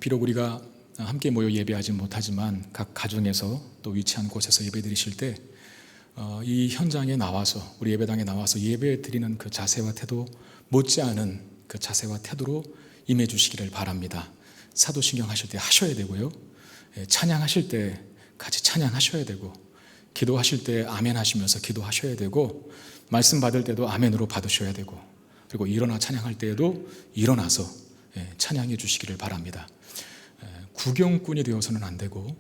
비록 우리가 함께 모여 예배하지 못하지만 각 가정에서 또 위치한 곳에서 예배 드리실 때 이 현장에 나와서, 우리 예배당에 나와서 예배 드리는 그 자세와 태도, 못지않은 그 자세와 태도로 임해 주시기를 바랍니다. 사도신경 하실 때 하셔야 되고요, 찬양하실 때 같이 찬양하셔야 되고, 기도하실 때 아멘 하시면서 기도하셔야 되고, 말씀 받을 때도 아멘으로 받으셔야 되고, 그리고 일어나 찬양할 때에도 일어나서 찬양해 주시기를 바랍니다. 구경꾼이 되어서는 안 되고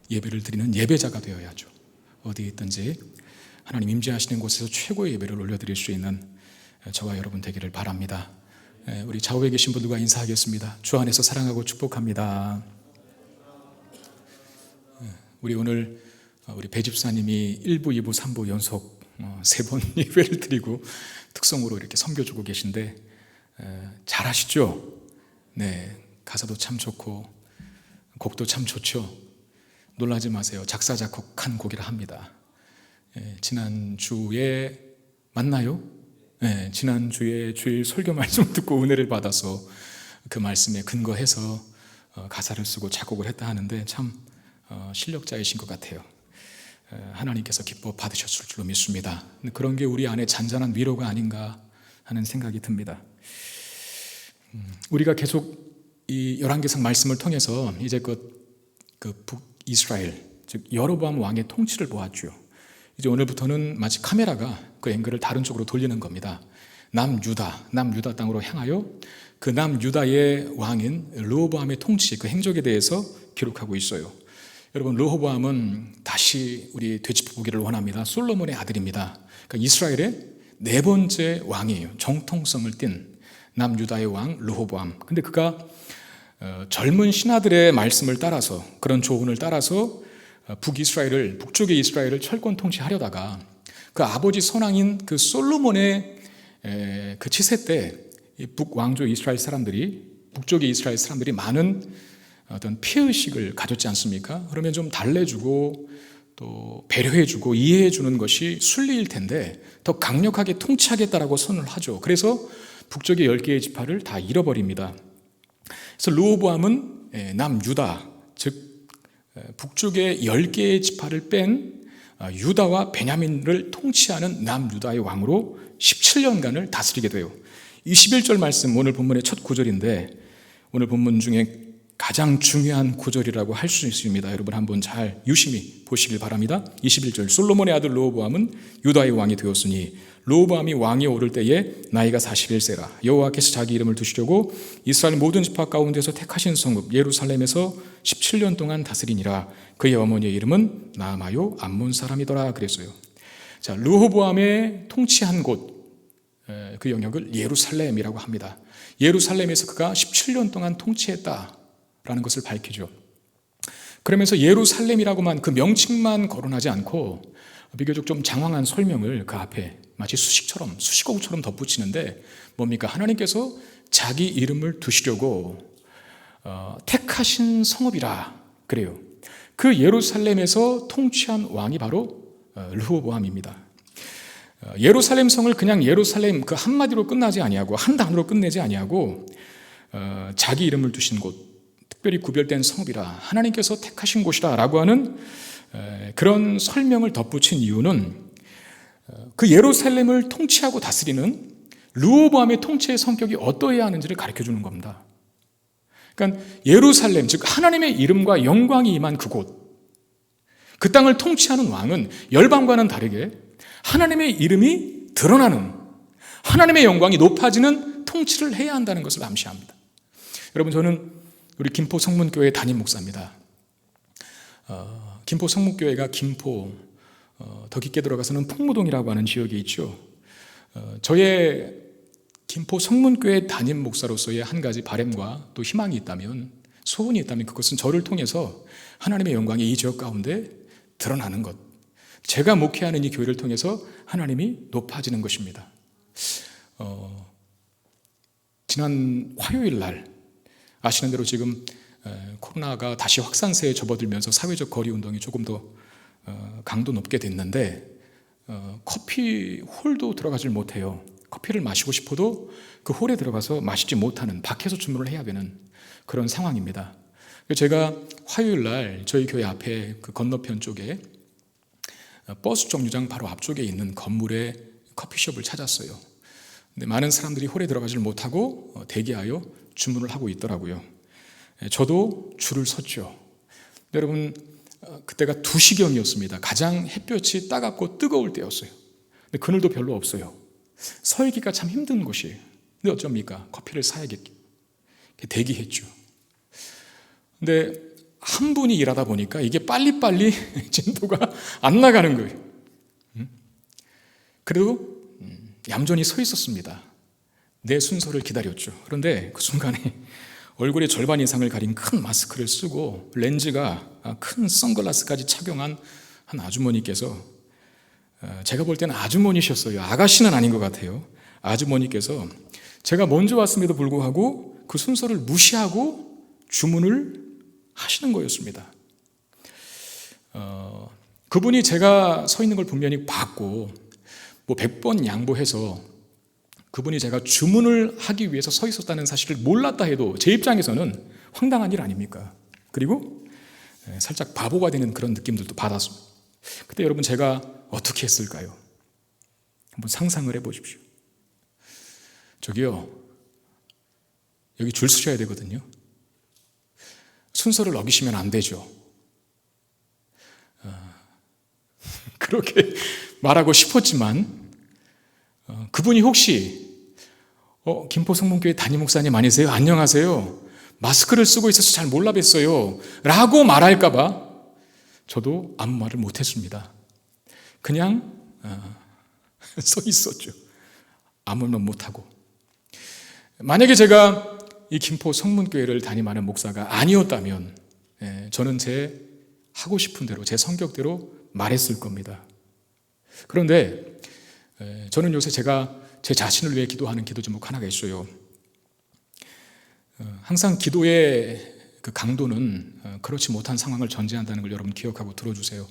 예배를 드리는 예배자가 되어야죠. 어디에 있든지 하나님 임재하시는 곳에서 최고의 예배를 올려드릴 수 있는 저와 여러분 되기를 바랍니다. 우리 좌우에 계신 분들과 인사하겠습니다. 주 안에서 사랑하고 축복합니다. 우리 오늘 우리 배 집사님이 1부, 2부, 3부 연속 3번 예배를 드리고 특성으로 이렇게 섬겨주고 계신데 잘하시죠? 네, 가사도 참 좋고 곡도 참 좋죠. 놀라지 마세요. 작사 작곡한 곡이라 합니다. 지난주에 맞나요? 지난주에 주일 설교 말씀을 듣고 은혜를 받아서 그 말씀에 근거해서 가사를 쓰고 작곡을 했다 하는데 참 실력자이신 것 같아요. 하나님께서 기뻐 받으셨을 줄로 믿습니다. 그런 게 우리 안에 잔잔한 위로가 아닌가 하는 생각이 듭니다. 우리가 계속 이 열왕기상 말씀을 통해서 이제 그 북이스라엘, 즉 여로보암 왕의 통치를 보았죠. 이제 오늘부터는 마치 카메라가 그 앵글을 다른 쪽으로 돌리는 겁니다. 남유다 땅으로 향하여 그 남유다의 왕인 르호보암의 통치, 그 행적에 대해서 기록하고 있어요. 여러분, 르호보암은 다시 우리 되짚어보기를 원합니다. 솔로몬의 아들입니다. 그러니까 이스라엘의 4번째 왕이에요. 정통성을 띤 남유다의 왕 르호보암. 근데 그가 젊은 신하들의 말씀을 따라서, 그런 조언을 따라서 북쪽의 이스라엘을 철권 통치하려다가 그 아버지 선왕인 그 솔로몬의 그 치세 때 북왕조 이스라엘 사람들이, 북쪽의 이스라엘 사람들이 많은 어떤 피해의식을 가졌지 않습니까? 그러면 좀 달래주고 또 배려해주고 이해해주는 것이 순리일 텐데 더 강력하게 통치하겠다라고 선을 하죠. 그래서 북쪽의 10개의 지파를 다 잃어버립니다. 그래서 르호보암은 남유다, 즉 북쪽의 10개의 지파를 뺀 유다와 베냐민을 통치하는 남유다의 왕으로 17년간을 다스리게 돼요. 21절 말씀, 오늘 본문의 첫 구절인데 오늘 본문 중에 가장 중요한 구절이라고 할 수 있습니다. 여러분 한번 잘 유심히 보시길 바랍니다. 21절, 솔로몬의 아들 르호보암은 유다의 왕이 되었으니 르호보암이 왕에 오를 때에 나이가 41세라. 여호와께서 자기 이름을 두시려고 이스라엘 모든 지파 가운데서 택하신 성읍 예루살렘에서 17년 동안 다스리니라. 그의 어머니의 이름은 나아마요 암몬 사람이더라 그랬어요. 자, 르호보암의 통치한 곳, 그 영역을 예루살렘이라고 합니다. 예루살렘에서 그가 17년 동안 통치했다라는 것을 밝히죠. 그러면서 예루살렘이라고만 그 명칭만 거론하지 않고 비교적 좀 장황한 설명을 그 앞에 마치 수식어구처럼 덧붙이는데 뭡니까? 하나님께서 자기 이름을 두시려고 택하신 성읍이라 그래요. 그 예루살렘에서 통치한 왕이 바로 르호보암입니다. 예루살렘 성을 그냥 예루살렘 그 한마디로 끝나지 아니하고 한 단어로 끝내지 아니하고 자기 이름을 두신 곳, 특별히 구별된 성읍이라, 하나님께서 택하신 곳이라 라고 하는 그런 설명을 덧붙인 이유는 그 예루살렘을 통치하고 다스리는 르호보암의 통치의 성격이 어떠해야 하는지를 가르쳐주는 겁니다. 그러니까 예루살렘, 즉 하나님의 이름과 영광이 임한 그곳, 그 땅을 통치하는 왕은 열방과는 다르게 하나님의 이름이 드러나는, 하나님의 영광이 높아지는 통치를 해야 한다는 것을 암시합니다. 여러분, 저는 우리 김포 성문교회 담임 목사입니다. 김포 성문교회가 김포 더 깊게 들어가서는 풍무동이라고 하는 지역에 있죠. 저의 김포 성문교회 담임 목사로서의 한 가지 바람과 또 희망이 있다면, 소원이 있다면 그것은 저를 통해서 하나님의 영광이 이 지역 가운데 드러나는 것, 제가 목회하는 이 교회를 통해서 하나님이 높아지는 것입니다. 지난 화요일 날 아시는 대로 지금 코로나가 다시 확산세에 접어들면서 사회적 거리 운동이 조금 더 강도 높게 됐는데 커피 홀도 들어가질 못해요. 커피를 마시고 싶어도 그 홀에 들어가서 마시지 못하는, 밖에서 주문을 해야 되는 그런 상황입니다. 제가 화요일 날 저희 교회 앞에 그 건너편 쪽에 버스 정류장 바로 앞쪽에 있는 건물에 커피숍을 찾았어요. 근데 많은 사람들이 홀에 들어가지를 못하고 대기하여 주문을 하고 있더라고요. 저도 줄을 섰죠. 여러분, 그때가 2시경이었습니다. 가장 햇볕이 따갑고 뜨거울 때였어요. 근데 그늘도 별로 없어요. 서 있기가 참 힘든 곳이에요. 근데 어쩝니까? 커피를 사야겠죠. 대기했죠. 근데 한 분이 일하다 보니까 이게 빨리빨리 진도가 안 나가는 거예요. 그래도 얌전히 서 있었습니다. 내 순서를 기다렸죠. 그런데 그 순간에 얼굴의 절반 이상을 가린 큰 마스크를 쓰고 렌즈가 큰 선글라스까지 착용한 한 아주머니께서, 제가 볼 때는 아주머니셨어요. 아가씨는 아닌 것 같아요. 아주머니께서 제가 먼저 왔음에도 불구하고 그 순서를 무시하고 주문을 하시는 거였습니다. 그분이 제가 서 있는 걸 분명히 봤고 100번 양보해서 그분이 제가 주문을 하기 위해서 서 있었다는 사실을 몰랐다 해도 제 입장에서는 황당한 일 아닙니까? 그리고 살짝 바보가 되는 그런 느낌들도 받았습니다. 그때 여러분, 제가 어떻게 했을까요? 한번 상상을 해보십시오. 저기요, 여기 줄 서셔야 되거든요. 순서를 어기시면 안 되죠. 그렇게 말하고 싶었지만 그분이 혹시 김포 성문교회 담임 목사님 아니세요? 안녕하세요. 마스크를 쓰고 있어서 잘 몰라 뵀어요. 라고 말할까 봐 저도 아무 말을 못했습니다. 그냥 서 있었죠. 아무 말 못하고. 만약에 제가 이 김포 성문교회를 담임하는 목사가 아니었다면 저는 제 하고 싶은 대로, 제 성격대로 말했을 겁니다. 그런데 저는 요새 제가 제 자신을 위해 기도하는 기도 제목 하나가 있어요. 항상 기도의 그 강도는 그렇지 못한 상황을 전제한다는 걸 여러분 기억하고 들어주세요.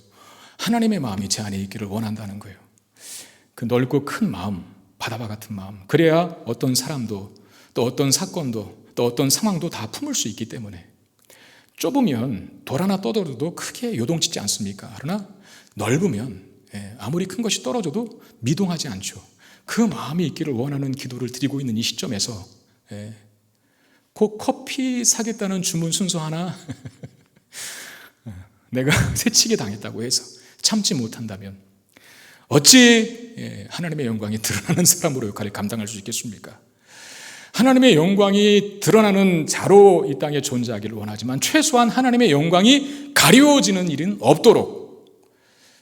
하나님의 마음이 제 안에 있기를 원한다는 거예요. 그 넓고 큰 마음, 바다와 같은 마음, 그래야 어떤 사람도 또 어떤 사건도 또 어떤 상황도 다 품을 수 있기 때문에. 좁으면 돌 하나 떠들어도 크게 요동치지 않습니까? 그러나 넓으면 아무리 큰 것이 떨어져도 미동하지 않죠. 그 마음이 있기를 원하는 기도를 드리고 있는 이 시점에서 그 커피 사겠다는 주문 순서 하나 내가 새치게 당했다고 해서 참지 못한다면 어찌 하나님의 영광이 드러나는 사람으로 역할을 감당할 수 있겠습니까? 하나님의 영광이 드러나는 자로 이 땅에 존재하기를 원하지만 최소한 하나님의 영광이 가려지는 일은 없도록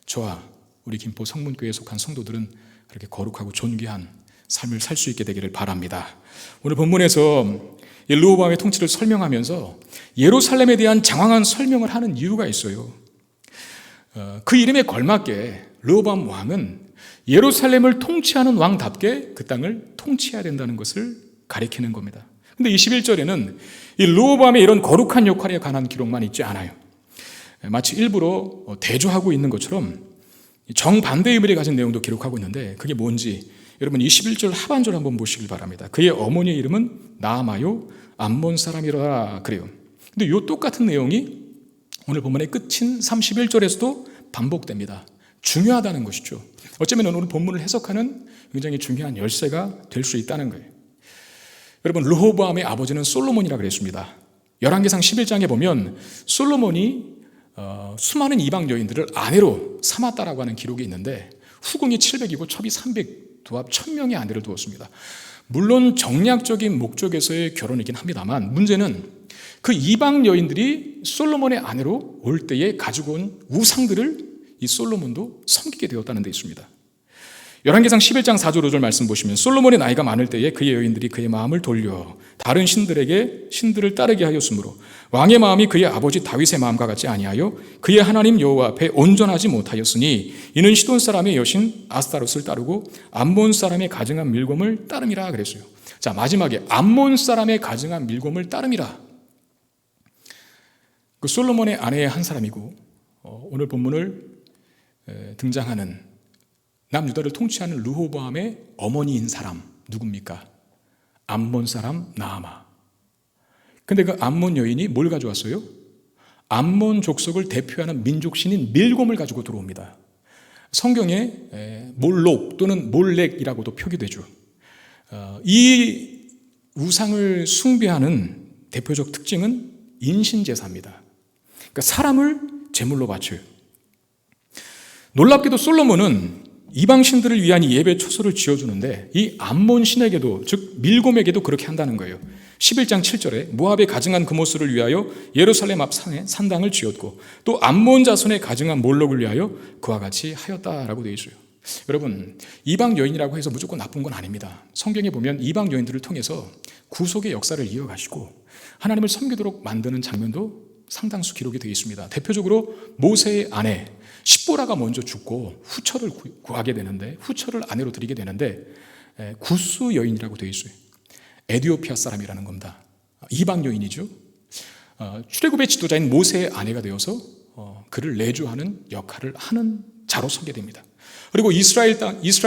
저와 우리 김포 성문교회에 속한 성도들은 그렇게 거룩하고 존귀한 삶을 살 수 있게 되기를 바랍니다. 오늘 본문에서 르호보암의 통치를 설명하면서 예루살렘에 대한 장황한 설명을 하는 이유가 있어요. 그 이름에 걸맞게 르호보암 왕은 예루살렘을 통치하는 왕답게 그 땅을 통치해야 된다는 것을 가리키는 겁니다. 근데 21절에는 이 르호보암의 이런 거룩한 역할에 관한 기록만 있지 않아요. 마치 일부러 대조하고 있는 것처럼 정반대의 의미를 가진 내용도 기록하고 있는데 그게 뭔지 여러분 21절 하반절 한번 보시길 바랍니다. 그의 어머니의 이름은 나아마요 암몬 사람이라 그래요. 근데 이 똑같은 내용이 오늘 본문의 끝인 31절에서도 반복됩니다. 중요하다는 것이죠. 어쩌면 오늘 본문을 해석하는 굉장히 중요한 열쇠가 될 수 있다는 거예요. 여러분, 르호보암의 아버지는 솔로몬이라 그랬습니다. 열왕기상 11장에 보면 솔로몬이 수많은 이방 여인들을 아내로 삼았다라고 하는 기록이 있는데 후궁이 700이고 첩이 300, 도합 1000명의 아내를 두었습니다. 물론 정략적인 목적에서의 결혼이긴 합니다만 문제는 그 이방 여인들이 솔로몬의 아내로 올 때에 가지고 온 우상들을 이 솔로몬도 섬기게 되었다는 데 있습니다. 열왕기상 11장 4절 5절 말씀 보시면 솔로몬의 나이가 많을 때에 그의 여인들이 그의 마음을 돌려 다른 신들을 따르게 하였으므로 왕의 마음이 그의 아버지 다윗의 마음과 같지 아니하여 그의 하나님 여호와 앞에 온전하지 못하였으니 이는 시돈 사람의 여신 아스타롯을 따르고 암몬 사람의 가증한 밀곰을 따름이라 그랬어요. 자, 마지막에 암몬 사람의 가증한 밀곰을 따름이라. 그 솔로몬의 아내의 한 사람이고 오늘 본문을 등장하는 남유다를 통치하는 르호보암의 어머니인 사람 누굽니까? 암몬 사람 나아마. 근데 그 암몬 여인이 뭘 가져왔어요? 암몬 족속을 대표하는 민족신인 밀곰을 가지고 들어옵니다. 성경에 몰록 또는 몰렉이라고도 표기되죠. 이 우상을 숭배하는 대표적 특징은 인신제사입니다. 그러니까 사람을 제물로 바쳐요. 놀랍게도 솔로몬은 이방신들을 위한 이 예배 초소를 지어주는데 이 암몬 신에게도, 즉 밀곰에게도 그렇게 한다는 거예요. 11장 7절에 모압에 가증한 그모스를 위하여 예루살렘 앞 산에 산당을 지었고 또 암몬 자손에 가증한 몰록을 위하여 그와 같이 하였다라고 되어 있어요. 여러분, 이방 여인이라고 해서 무조건 나쁜 건 아닙니다. 성경에 보면 이방 여인들을 통해서 구속의 역사를 이어가시고 하나님을 섬기도록 만드는 장면도 상당수 기록이 되어 있습니다. 대표적으로 모세의 아내 십보라가 먼저 죽고 후처를 구하게 되는데, 후처를 아내로 드리게 되는데 구스 여인이라고 되어 있어요. 에티오피아 사람이라는 겁니다. 이방 여인이죠. 출애굽의 지도자인 모세의 아내가 되어서 그를 내주하는 역할을 하는 자로 서게 됩니다. 그리고 이스라엘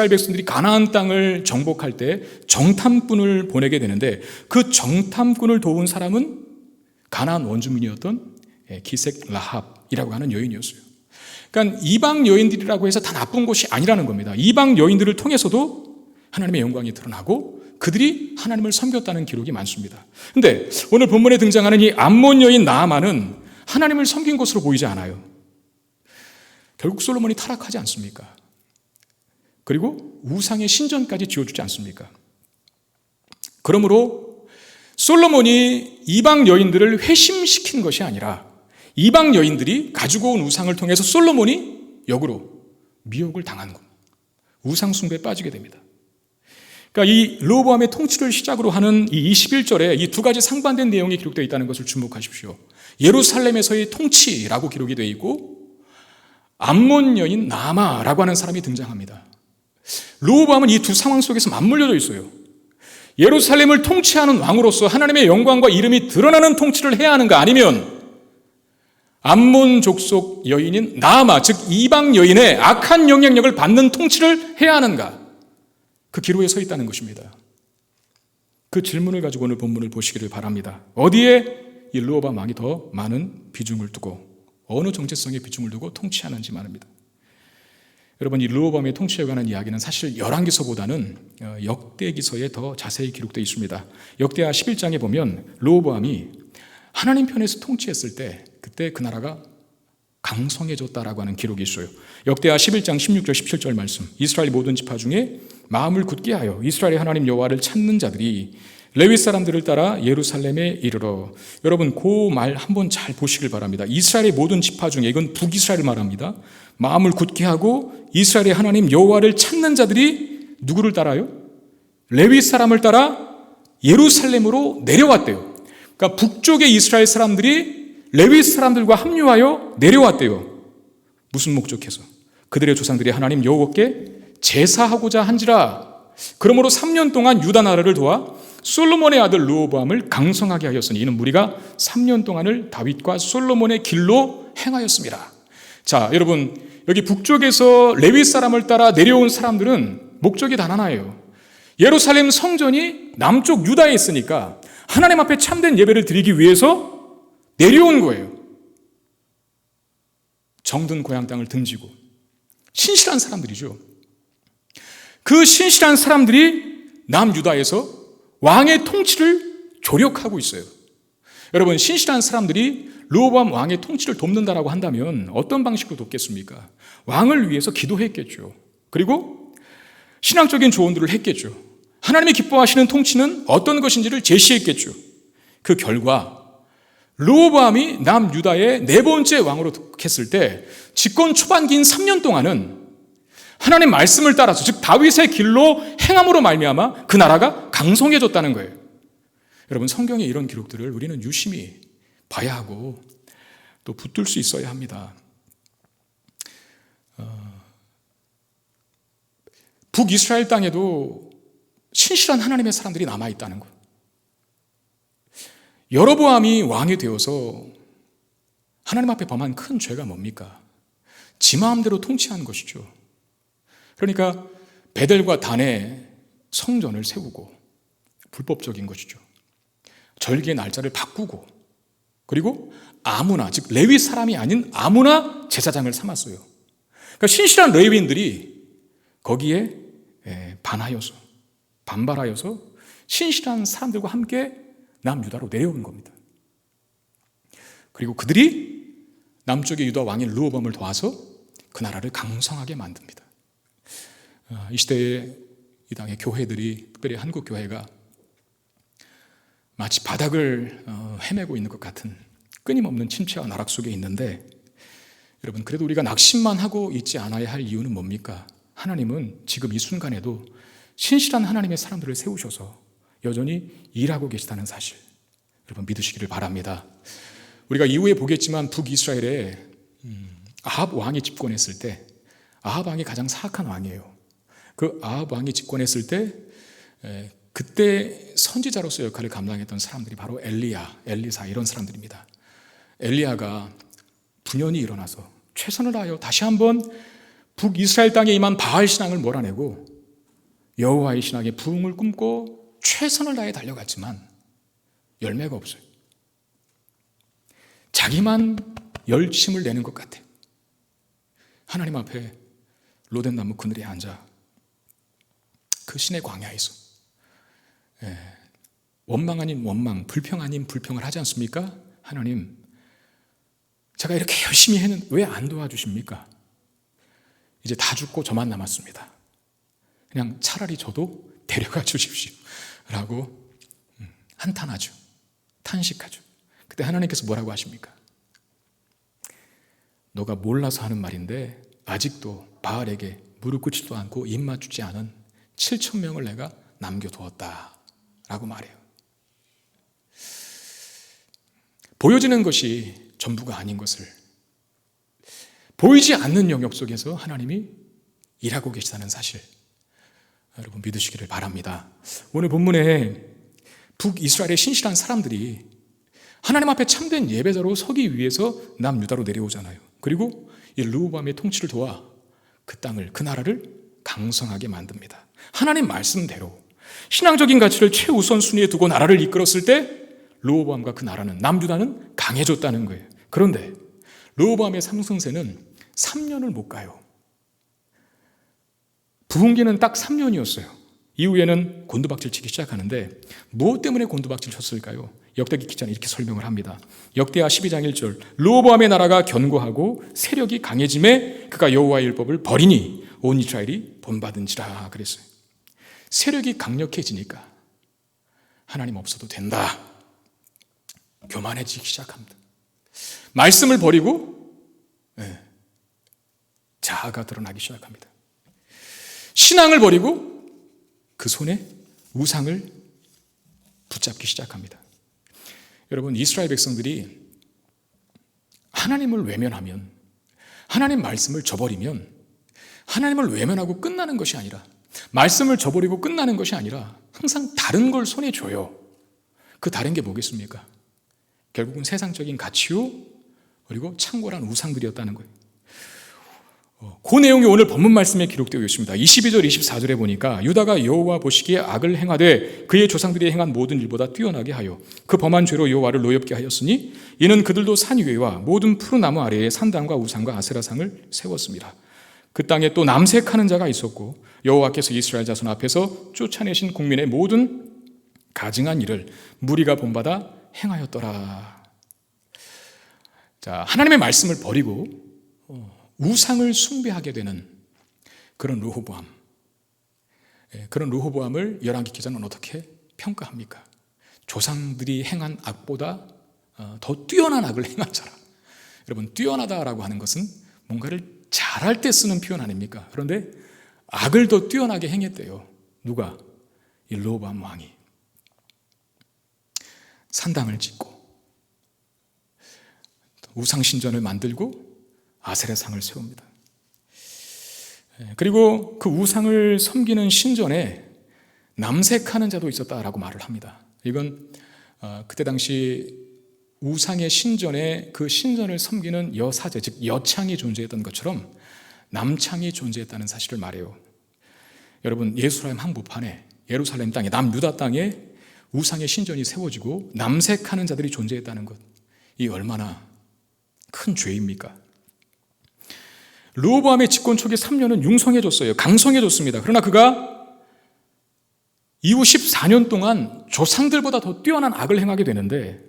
백성들이 가나안 땅을 정복할 때 정탐꾼을 보내게 되는데 그 정탐꾼을 도운 사람은 가나안 원주민이었던 기색 라합이라고 하는 여인이었어요. 그러니까 이방 여인들이라고 해서 다 나쁜 것이 아니라는 겁니다. 이방 여인들을 통해서도 하나님의 영광이 드러나고 그들이 하나님을 섬겼다는 기록이 많습니다. 그런데 오늘 본문에 등장하는 이 암몬 여인 나아만은 하나님을 섬긴 것으로 보이지 않아요. 결국 솔로몬이 타락하지 않습니까? 그리고 우상의 신전까지 지어주지 않습니까? 그러므로 솔로몬이 이방 여인들을 회심시킨 것이 아니라 이방 여인들이 가지고 온 우상을 통해서 솔로몬이 역으로 미혹을 당한 것, 우상 숭배에 빠지게 됩니다. 그러니까 이 르호보암의 통치를 시작으로 하는 이 21절에 이 두 가지 상반된 내용이 기록되어 있다는 것을 주목하십시오. 예루살렘에서의 통치라고 기록이 되어 있고 암몬 여인 나아마라고 하는 사람이 등장합니다. 르호보암은 이 두 상황 속에서 맞물려져 있어요. 예루살렘을 통치하는 왕으로서 하나님의 영광과 이름이 드러나는 통치를 해야 하는가, 아니면 암몬 족속 여인인 나아마, 즉 이방 여인의 악한 영향력을 받는 통치를 해야 하는가, 그 기로에 서 있다는 것입니다. 그 질문을 가지고 오늘 본문을 보시기를 바랍니다. 어디에 이 르호보암 왕이 더 많은 비중을 두고, 어느 정체성에 비중을 두고 통치하는지 말입니다. 여러분, 이 르호보암의 통치에 관한 이야기는 사실 열왕기서보다는 역대기서에 더 자세히 기록되어 있습니다. 역대하 11장에 보면 르호보암이 하나님 편에서 통치했을 때 그때 그 나라가 강성해졌다라고 하는 기록이 있어요. 역대하 11장 16절 17절 말씀, 이스라엘 모든 지파 중에 마음을 굳게 하여 이스라엘의 하나님 여호와를 찾는 자들이 레위 사람들을 따라 예루살렘에 이르러. 여러분, 그 말 한번 잘 보시길 바랍니다. 이스라엘의 모든 지파 중에, 이건 북이스라엘을 말합니다. 마음을 굳게 하고 이스라엘의 하나님 여호와를 찾는 자들이 누구를 따라요? 레위 사람을 따라 예루살렘으로 내려왔대요. 그러니까 북쪽의 이스라엘 사람들이 레위 사람들과 합류하여 내려왔대요. 무슨 목적에서? 그들의 조상들이 하나님 여호와께 제사하고자 한지라. 그러므로 3년 동안 유다 나라를 도와 솔로몬의 아들 르호보암을 강성하게 하였으니 이는 무리가 3년 동안을 다윗과 솔로몬의 길로 행하였습니다. 자, 여러분, 여기 북쪽에서 레위 사람을 따라 내려온 사람들은 목적이 단 하나예요. 예루살렘 성전이 남쪽 유다에 있으니까 하나님 앞에 참된 예배를 드리기 위해서 내려온 거예요. 정든 고향 땅을 등지고. 신실한 사람들이죠. 그 신실한 사람들이 남유다에서 왕의 통치를 조력하고 있어요. 여러분, 신실한 사람들이 르호보암 왕의 통치를 돕는다라고 한다면 어떤 방식으로 돕겠습니까? 왕을 위해서 기도했겠죠. 그리고 신앙적인 조언들을 했겠죠. 하나님이 기뻐하시는 통치는 어떤 것인지를 제시했겠죠. 그 결과 르호보암이 남유다의 네 번째 왕으로 했을 때 집권 초반기인 3년 동안은 하나님 말씀을 따라서, 즉 다윗의 길로 행함으로 말미암아 그 나라가 강성해졌다는 거예요. 여러분, 성경의 이런 기록들을 우리는 유심히 봐야 하고 또 붙들 수 있어야 합니다. 북이스라엘 땅에도 신실한 하나님의 사람들이 남아있다는 것. 여로보암이 왕이 되어서 하나님 앞에 범한 큰 죄가 뭡니까? 지 마음대로 통치한 것이죠. 그러니까 베델과 단의 성전을 세우고, 불법적인 것이죠. 절기의 날짜를 바꾸고, 그리고 아무나, 즉 레위 사람이 아닌 아무나 제사장을 삼았어요. 그러니까 신실한 레위인들이 거기에 반발하여서 신실한 사람들과 함께 남유다로 내려오는 겁니다. 그리고 그들이 남쪽의 유다 왕인 르호보암을 도와서 그 나라를 강성하게 만듭니다. 이 시대에 이 당의 교회들이, 특별히 한국 교회가 마치 바닥을 헤매고 있는 것 같은 끊임없는 침체와 나락 속에 있는데, 여러분, 그래도 우리가 낙심만 하고 있지 않아야 할 이유는 뭡니까? 하나님은 지금 이 순간에도 신실한 하나님의 사람들을 세우셔서 여전히 일하고 계시다는 사실, 여러분 믿으시기를 바랍니다. 우리가 이후에 보겠지만 북이스라엘에 아합 왕이 집권했을 때, 아합 왕이 가장 사악한 왕이에요. 그 아합 왕이 집권했을 때 그때 선지자로서 역할을 감당했던 사람들이 바로 엘리야, 엘리사 이런 사람들입니다. 엘리야가 분연이 일어나서 최선을 다하여 다시 한번 북이스라엘 땅에 임한 바알 신앙을 몰아내고 여호와의 신앙에 부흥을 꿈고 최선을 다해 달려갔지만 열매가 없어요. 자기만 열심을 내는 것 같아요. 하나님 앞에 로덴 나무 그늘에 앉아 그 신의 광야에서 원망 아닌 원망, 불평 아닌 불평을 하지 않습니까? 하나님, 제가 이렇게 열심히 했는데 왜 안 도와주십니까? 이제 다 죽고 저만 남았습니다. 그냥 차라리 저도 데려가 주십시오 라고 한탄하죠. 탄식하죠. 그때 하나님께서 뭐라고 하십니까? 너가 몰라서 하는 말인데 아직도 바알에게 무릎 꿇지도 않고 입 맞추지 않은 7,000명을 내가 남겨두었다 라고 말해요. 보여지는 것이 전부가 아닌 것을, 보이지 않는 영역 속에서 하나님이 일하고 계시다는 사실, 여러분 믿으시기를 바랍니다. 오늘 본문에 북이스라엘의 신실한 사람들이 하나님 앞에 참된 예배자로 서기 위해서 남유다로 내려오잖아요. 그리고 이 르호보암의 통치를 도와 그 땅을, 그 나라를 강성하게 만듭니다. 하나님 말씀대로 신앙적인 가치를 최우선순위에 두고 나라를 이끌었을 때 르호보암과 그 나라는, 남유다는 강해졌다는 거예요. 그런데 르호보암의 상승세는 3년을 못 가요. 부흥기는 딱 3년이었어요. 이후에는 곤두박질 치기 시작하는데 무엇 때문에 곤두박질 쳤을까요? 역대기 기자는 이렇게 설명을 합니다. 역대하 12장 1절, 르호보암의 나라가 견고하고 세력이 강해짐에 그가 여호와의 율법을 버리니 온 이스라엘이 본받은지라 그랬어요. 세력이 강력해지니까 하나님 없어도 된다, 교만해지기 시작합니다. 말씀을 버리고 자아가 드러나기 시작합니다. 신앙을 버리고 그 손에 우상을 붙잡기 시작합니다. 여러분, 이스라엘 백성들이 하나님을 외면하면, 하나님 말씀을 저버리면 하나님을 외면하고 끝나는 것이 아니라, 말씀을 저버리고 끝나는 것이 아니라 항상 다른 걸 손에 줘요. 그 다른 게 뭐겠습니까? 결국은 세상적인 가치요, 그리고 창궐한 우상들이었다는 거예요. 그 내용이 오늘 본문 말씀에 기록되어 있습니다. 22절 24절에 보니까 유다가 여호와 보시기에 악을 행하되 그의 조상들이 행한 모든 일보다 뛰어나게 하여 그 범한 죄로 여호와를 노엽게 하였으니 이는 그들도 산 위에와 모든 푸른 나무 아래에 산당과 우상과 아세라상을 세웠습니다. 그 땅에 또 남색하는 자가 있었고 여호와께서 이스라엘 자손 앞에서 쫓아내신 국민의 모든 가증한 일을 무리가 본받아 행하였더라. 자, 하나님의 말씀을 버리고 우상을 숭배하게 되는 그런 르호보암, 그런 르호보암을 열왕기 기자는 어떻게 평가합니까? 조상들이 행한 악보다 더 뛰어난 악을 행한 자라. 여러분, 뛰어나다라고 하는 것은 뭔가를 잘할 때 쓰는 표현 아닙니까? 그런데 악을 더 뛰어나게 행했대요. 누가? 이 르호보암 왕이. 산당을 짓고 우상신전을 만들고 아세라상을 세웁니다. 그리고 그 우상을 섬기는 신전에 남색하는 자도 있었다라고 말을 합니다. 이건 그때 당시 우상의 신전에 그 신전을 섬기는 여사제, 즉 여창이 존재했던 것처럼 남창이 존재했다는 사실을 말해요. 여러분, 예루살렘 한복판에, 예루살렘 땅에, 남유다 땅에 우상의 신전이 세워지고 남색하는 자들이 존재했다는 것, 이 얼마나 큰 죄입니까? 르호보암의 집권 초기 3년은 융성해졌어요. 강성해졌습니다. 그러나 그가 이후 14년 동안 조상들보다 더 뛰어난 악을 행하게 되는데,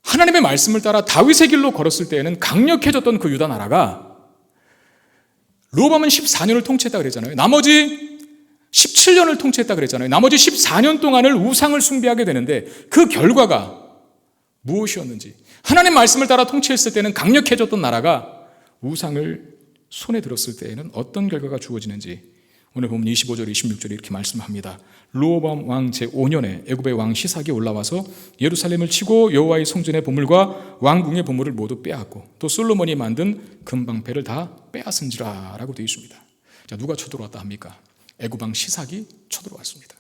하나님의 말씀을 따라 다윗의 길로 걸었을 때에는 강력해졌던 그 유다 나라가, 르호보암은 14년을 통치했다 그랬잖아요. 나머지 17년을 통치했다 그랬잖아요. 나머지 14년 동안을 우상을 숭배하게 되는데, 그 결과가 무엇이었는지, 하나님 말씀을 따라 통치했을 때는 강력해졌던 나라가 우상을 손에 들었을 때에는 어떤 결과가 주어지는지, 오늘 보면 25절, 26절에 이렇게 말씀합니다. 르호보암 왕 제5년에 애굽의 왕 시삭이 올라와서 예루살렘을 치고 여호와의 성전의 보물과 왕궁의 보물을 모두 빼앗고 또 솔로몬이 만든 금방패를 다 빼앗은지라 라고 되어 있습니다. 자, 누가 쳐들어왔다 합니까? 애굽 왕 시삭이 쳐들어왔습니다.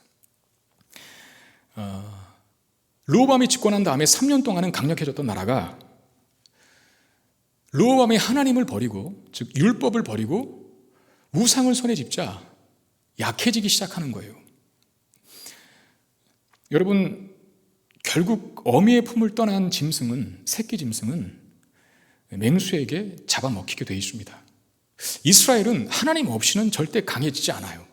르호보암이 집권한 다음에 3년 동안은 강력해졌던 나라가 르호보암이 하나님을 버리고, 즉 율법을 버리고 우상을 손에 짚자 약해지기 시작하는 거예요. 여러분, 결국 어미의 품을 떠난 짐승은, 새끼 짐승은 맹수에게 잡아먹히게 되어 있습니다. 이스라엘은 하나님 없이는 절대 강해지지 않아요.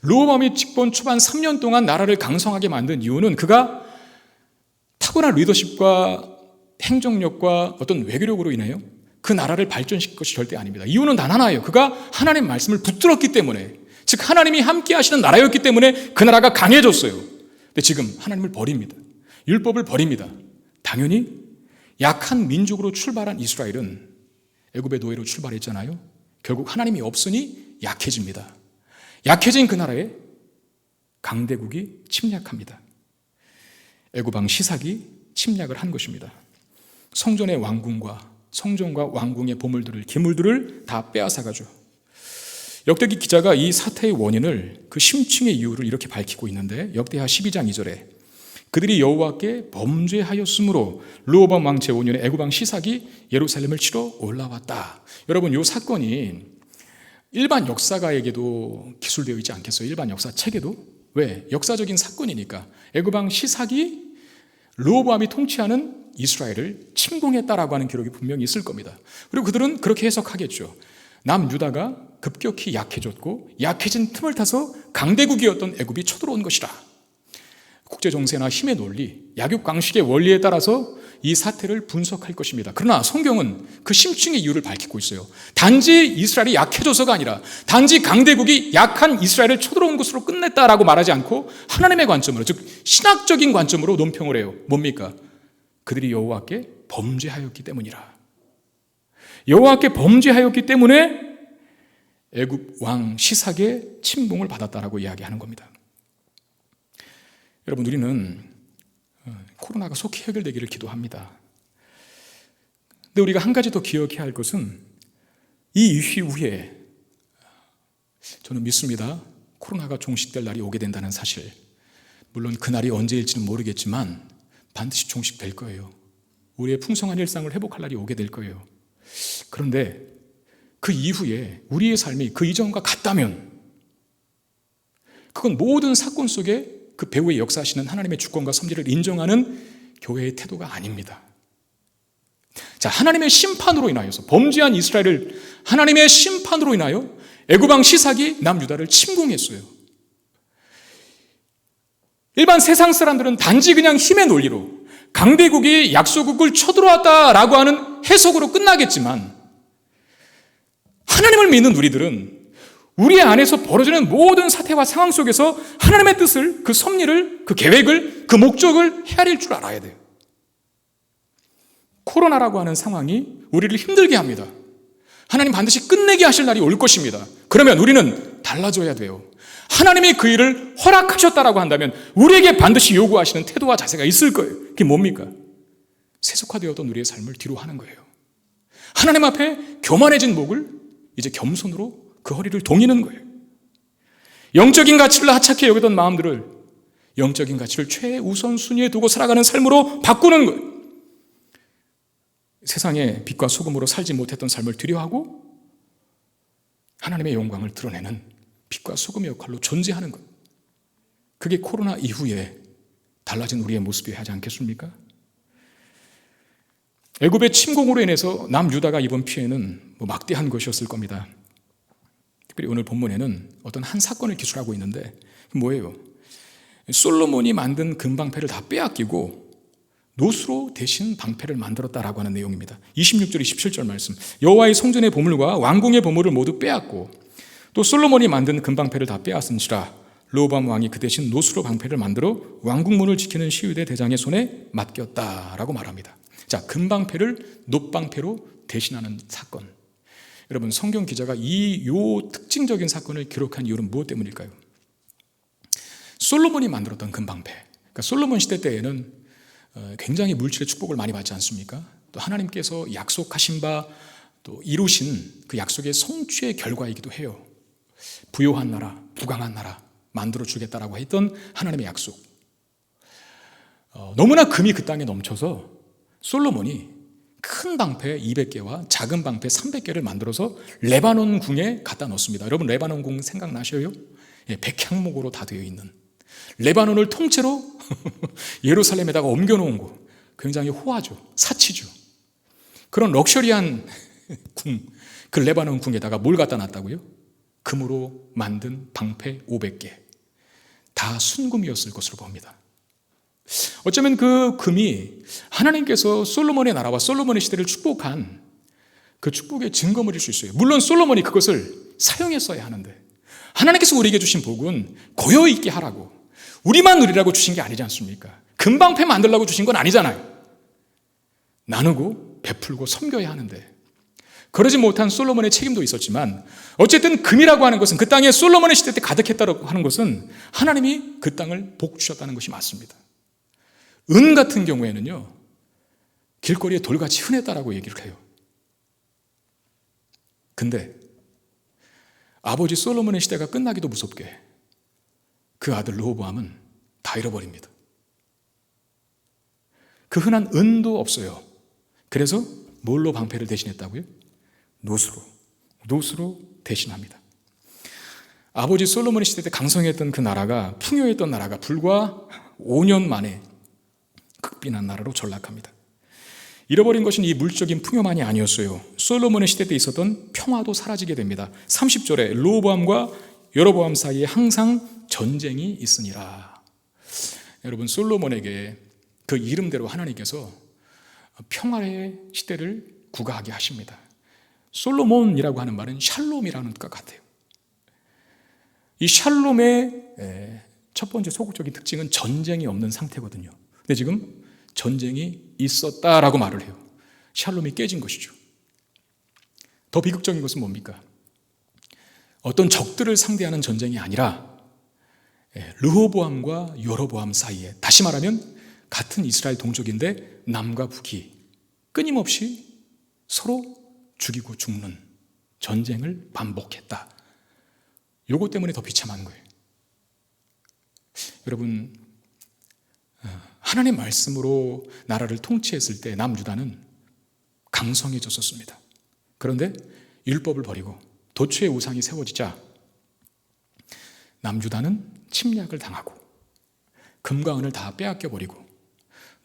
르호보암이 집권 초반 3년 동안 나라를 강성하게 만든 이유는 그가 타고난 리더십과 행정력과 어떤 외교력으로 인해요 그 나라를 발전시킬 것이 절대 아닙니다. 이유는 단 하나예요. 그가 하나님 말씀을 붙들었기 때문에, 즉 하나님이 함께 하시는 나라였기 때문에 그 나라가 강해졌어요. 근데 지금 하나님을 버립니다. 율법을 버립니다. 당연히 약한 민족으로 출발한 이스라엘은 애굽의 노예로 출발했잖아요. 결국 하나님이 없으니 약해집니다. 약해진 그 나라에 강대국이 침략합니다. 애굽 왕 시삭이 침략을 한 것입니다. 성전의 왕궁과 성전과 왕궁의 보물들을, 기물들을 다 빼앗아가죠. 역대기 기자가 이 사태의 원인을, 그 심층의 이유를 이렇게 밝히고 있는데, 역대하 12장 2절에 그들이 여호와께 범죄하였으므로 르호보암 왕 제5년에 애굽 왕 시삭이 예루살렘을 치러 올라왔다. 여러분, 이 사건이 일반 역사가에게도 기술되어 있지 않겠어요? 일반 역사책에도? 왜? 역사적인 사건이니까. 애굽 왕 시삭이 르호보암이 통치하는 이스라엘을 침공했다라고 하는 기록이 분명히 있을 겁니다. 그리고 그들은 그렇게 해석하겠죠. 남유다가 급격히 약해졌고 약해진 틈을 타서 강대국이었던 애굽이 쳐들어온 것이라. 국제정세나 힘의 논리, 약육강식의 원리에 따라서 이 사태를 분석할 것입니다. 그러나 성경은 그 심층의 이유를 밝히고 있어요. 단지 이스라엘이 약해져서가 아니라 단지 강대국이 약한 이스라엘을 쳐들어온 것으로 끝냈다라고 말하지 않고 하나님의 관점으로, 즉 신학적인 관점으로 논평을 해요. 뭡니까? 그들이 여호와께 범죄하였기 때문이라. 여호와께 범죄하였기 때문에 애굽 왕 시삭의 침공을 받았다라고 이야기하는 겁니다. 여러분, 우리는 코로나가 속히 해결되기를 기도합니다. 근데 우리가 한 가지 더 기억해야 할 것은 이 이후에 저는 믿습니다. 코로나가 종식될 날이 오게 된다는 사실. 물론 그 날이 언제일지는 모르겠지만 반드시 종식될 거예요. 우리의 풍성한 일상을 회복할 날이 오게 될 거예요. 그런데 그 이후에 우리의 삶이 그 이전과 같다면 그건 모든 사건 속에 그 배후에 역사하시는 하나님의 주권과 섭리를 인정하는 교회의 태도가 아닙니다. 자, 하나님의 심판으로 인하여서 범죄한 이스라엘을 하나님의 심판으로 인하여 애굽 왕 시삭이 남유다를 침공했어요. 일반 세상 사람들은 단지 그냥 힘의 논리로 강대국이 약소국을 쳐들어왔다라고 하는 해석으로 끝나겠지만, 하나님을 믿는 우리들은 우리 안에서 벌어지는 모든 사태와 상황 속에서 하나님의 뜻을, 그 섭리를, 그 계획을, 그 목적을 헤아릴 줄 알아야 돼요. 코로나라고 하는 상황이 우리를 힘들게 합니다. 하나님 반드시 끝내게 하실 날이 올 것입니다. 그러면 우리는 달라져야 돼요. 하나님이 그 일을 허락하셨다라고 한다면 우리에게 반드시 요구하시는 태도와 자세가 있을 거예요. 그게 뭡니까? 세속화되었던 우리의 삶을 뒤로 하는 거예요. 하나님 앞에 교만해진 목을 이제 겸손으로 그 허리를 동이는 거예요. 영적인 가치를 하찮게 여기던 마음들을 영적인 가치를 최우선순위에 두고 살아가는 삶으로 바꾸는 거예요. 세상에 빛과 소금으로 살지 못했던 삶을 두려워하고 하나님의 영광을 드러내는 빛과 소금의 역할로 존재하는 것. 그게 코로나 이후에 달라진 우리의 모습이 하지 않겠습니까? 애굽의 침공으로 인해서 남유다가 입은 피해는 막대한 것이었을 겁니다. 특별히 오늘 본문에는 어떤 한 사건을 기술하고 있는데 뭐예요? 솔로몬이 만든 금방패를 다 빼앗기고 노수로 대신 방패를 만들었다라고 하는 내용입니다. 26절, 27절 말씀. 여호와의 성전의 보물과 왕궁의 보물을 모두 빼앗고 또 솔로몬이 만든 금방패를 다 빼앗은지라 르호보암 왕이 그 대신 노수로 방패를 만들어 왕궁문을 지키는 시위대 대장의 손에 맡겼다라고 말합니다. 자, 금방패를 놋방패로 대신하는 사건. 여러분, 성경 기자가 요 특징적인 사건을 기록한 이유는 무엇 때문일까요? 솔로몬이 만들었던 금방패. 그러니까 솔로몬 시대 때에는 굉장히 물질의 축복을 많이 받지 않습니까? 또 하나님께서 약속하신 바 또 이루신 그 약속의 성취의 결과이기도 해요. 부요한 나라, 부강한 나라 만들어 주겠다라고 했던 하나님의 약속. 너무나 금이 그 땅에 넘쳐서 솔로몬이 큰 방패 200개와 작은 방패 300개를 만들어서 레바논 궁에 갖다 놓습니다. 여러분, 레바논 궁 생각나셔요? 백향목으로 다 되어 있는 레바논을 통째로 예루살렘에다가 옮겨놓은 곳. 굉장히 호화죠. 사치죠. 그런 럭셔리한 궁, 그 레바논 궁에다가 뭘 갖다 놨다고요? 금으로 만든 방패 500개. 다 순금이었을 것으로 봅니다. 어쩌면 그 금이 하나님께서 솔로몬의 나라와 솔로몬의 시대를 축복한 그 축복의 증거물일 수 있어요. 물론 솔로몬이 그것을 사용했어야 하는데 하나님께서 우리에게 주신 복은 고여있게 하라고, 우리만 누리라고 주신 게 아니지 않습니까? 금방패 만들라고 주신 건 아니잖아요. 나누고 베풀고 섬겨야 하는데 그러지 못한 솔로몬의 책임도 있었지만 어쨌든 금이라고 하는 것은 그 땅에 솔로몬의 시대 때 가득했다고 하는 것은 하나님이 그 땅을 복 주셨다는 것이 맞습니다. 은 같은 경우에는요, 길거리에 돌같이 흔했다라고 얘기를 해요. 근데 아버지 솔로몬의 시대가 끝나기도 무섭게 그 아들 르호보암은 다 잃어버립니다. 그 흔한 은도 없어요. 그래서 뭘로 방패를 대신했다고요? 노수로 대신합니다. 아버지 솔로몬의 시대 때 강성했던 그 나라가, 풍요했던 나라가 불과 5년 만에 극빈한 나라로 전락합니다. 잃어버린 것은 이 물적인 풍요만이 아니었어요. 솔로몬의 시대 때 있었던 평화도 사라지게 됩니다. 30절에 르호보암과 여로보암 사이에 항상 전쟁이 있으니라. 여러분, 솔로몬에게 그 이름대로 하나님께서 평화의 시대를 구가하게 하십니다. 솔로몬이라고 하는 말은 샬롬이라는 것 같아요. 이 샬롬의 첫 번째 소극적인 특징은 전쟁이 없는 상태거든요. 근데 지금 전쟁이 있었다라고 말을 해요. 샬롬이 깨진 것이죠. 더 비극적인 것은 뭡니까? 어떤 적들을 상대하는 전쟁이 아니라 르호보암과 여로보암 사이에, 다시 말하면 같은 이스라엘 동족인데 남과 북이 끊임없이 서로 죽이고 죽는 전쟁을 반복했다. 요것 때문에 더 비참한 거예요. 여러분, 하나님의 말씀으로 나라를 통치했을 때 남유다는 강성해졌었습니다. 그런데 율법을 버리고 도처의 우상이 세워지자 남유다는 침략을 당하고 금과 은을 다 빼앗겨버리고